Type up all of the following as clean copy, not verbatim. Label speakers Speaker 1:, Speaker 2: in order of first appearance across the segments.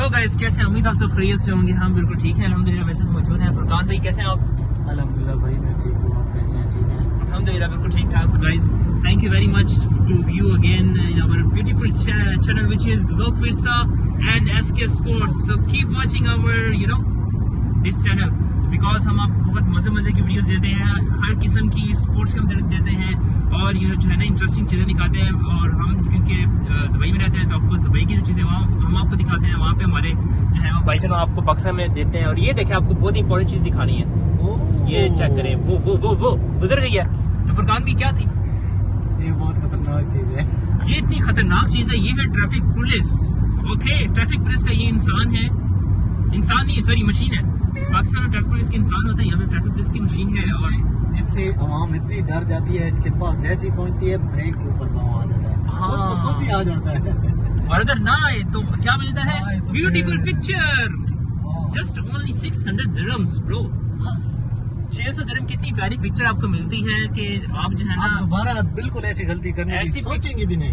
Speaker 1: Hello guys, कैसे हैं? उम्मीद आप सब खैरियत से होंगे। हम बिल्कुल ठीक हैं अल्हम्दुलिल्लाह। वैसे मौजूद हैं फुरकान भाई, कैसे हैं आप?
Speaker 2: अल्हम्दुलिल्लाह भाई मैं ठीक हूँ, आप कैसे हैं? ठीक है
Speaker 1: अल्हम्दुलिल्लाह, बिल्कुल ठीक ठाक। So guys, thank you very much to view again in our beautiful channel which is Lok Virsa and SK Sports. So keep watching our this channel because हम आपको बहुत मज़े की वीडियोस देते हैं, हर किस्म की स्पोर्ट्स के हम देते हैं और ये जो है ना इंटरेस्टिंग चीज़ें दिखाते हैं। और हम क्योंकि दुबई में रहते हैं तो ऑफकोर्स दुबई की जो चीज़ें वहाँ हम आपको दिखाते हैं, वहाँ पे हमारे जो है वो भाईजान आपको पाकिस्तान में देते हैं। और ये देखें, आपको बहुत इंपॉर्टेंट चीज़ दिखानी है, ये चेक करें। वो गुजर गई है। तो फुरकान भी क्या थी?
Speaker 2: ये बहुत खतरनाक चीज़ है।
Speaker 1: ये इतनी खतरनाक चीज़ है, ये है traffic police. Okay, traffic police का ये इंसान है, इंसान नहीं सॉरी मशीन है। पाकिस्तान में ट्रैफिक पुलिस के इंसान होते हैं, यहाँ पे ट्रैफिक पुलिस की मशीन है। और
Speaker 2: इससे आवाम इतनी डर जाती है, इसके पास जैसे ही पहुंचती है ब्रेक के ऊपर पाँव आ जाता है।
Speaker 1: हाँ।
Speaker 2: खुद ही आ जाता है।
Speaker 1: और अगर ना आए तो क्या मिलता है?
Speaker 2: तो
Speaker 1: beautiful picture, just only 600 dirhams bro. 600 दिरहम कितनी प्यारी पिक्चर आपको मिलती है कि आप जो है ना
Speaker 2: दोबारा बिल्कुल ऐसी गलती करने की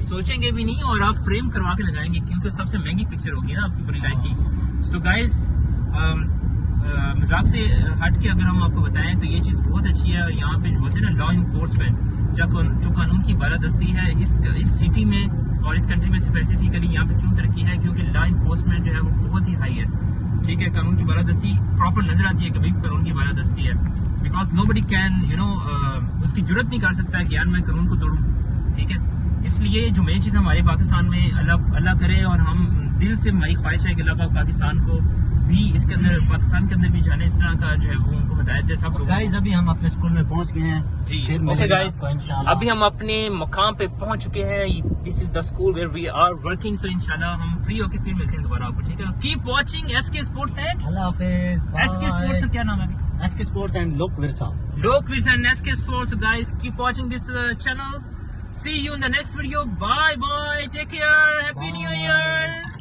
Speaker 2: सोचेंगे भी नहीं
Speaker 1: और आप फ्रेम करवा के लगाएंगे क्योंकि सबसे महंगी पिक्चर होगी ना आपकी पूरी लाइफ की। सो गाइस, मजाक से हट के अगर हम आपको बताएं तो ये चीज़ बहुत अच्छी है। और यहाँ पे होते हैं ना लॉ इन्फोर्समेंट, जो कानून की बालादस्ती है इस सिटी में और इस कंट्री में स्पेसिफिकली यहाँ पे क्यों तरक्की है, क्योंकि लॉ इन्फोर्समेंट जो है वो बहुत ही हाई है। ठीक है, कानून की बालादस्ती प्रॉपर नजर आती है कभी कानून की बालादस्ती है, बिकॉज नो बडी कैन उसकी जरूरत नहीं कर सकता है कि यार मैं कानून को तोड़ूं। ठीक है, इसलिए जो मेन चीज़ हमारे पाकिस्तान में अल्लाह करे और हम दिल से हमारी ख्वाहिश है कि अल्लाह पाकिस्तान को भी इसके अंदर पाकिस्तान के अंदर भी जाने इस तरह का जो है वो उनको हिदायत दे सब लोग।
Speaker 2: गाइस अभी हम अपने स्कूल में पहुंच गए हैं
Speaker 1: जी। ओके गाइस, अभी हम अपने मकाम पे पहुंच चुके हैं। This is the school where we are working. So इंशाल्लाह हम फ्री होके फिर मिलते हैं दोबारा आपको। ठीक है, keep watching SK sports and
Speaker 2: अल्लाह हाफिज।
Speaker 1: एसके स्पोर्ट्स क्या नाम है?
Speaker 2: SK Sports and Lok Virsa.
Speaker 1: Lok Virsa and SK Sports. Guys, keep watching this channel. See you in the next video. Bye bye. Take care. Happy New Year.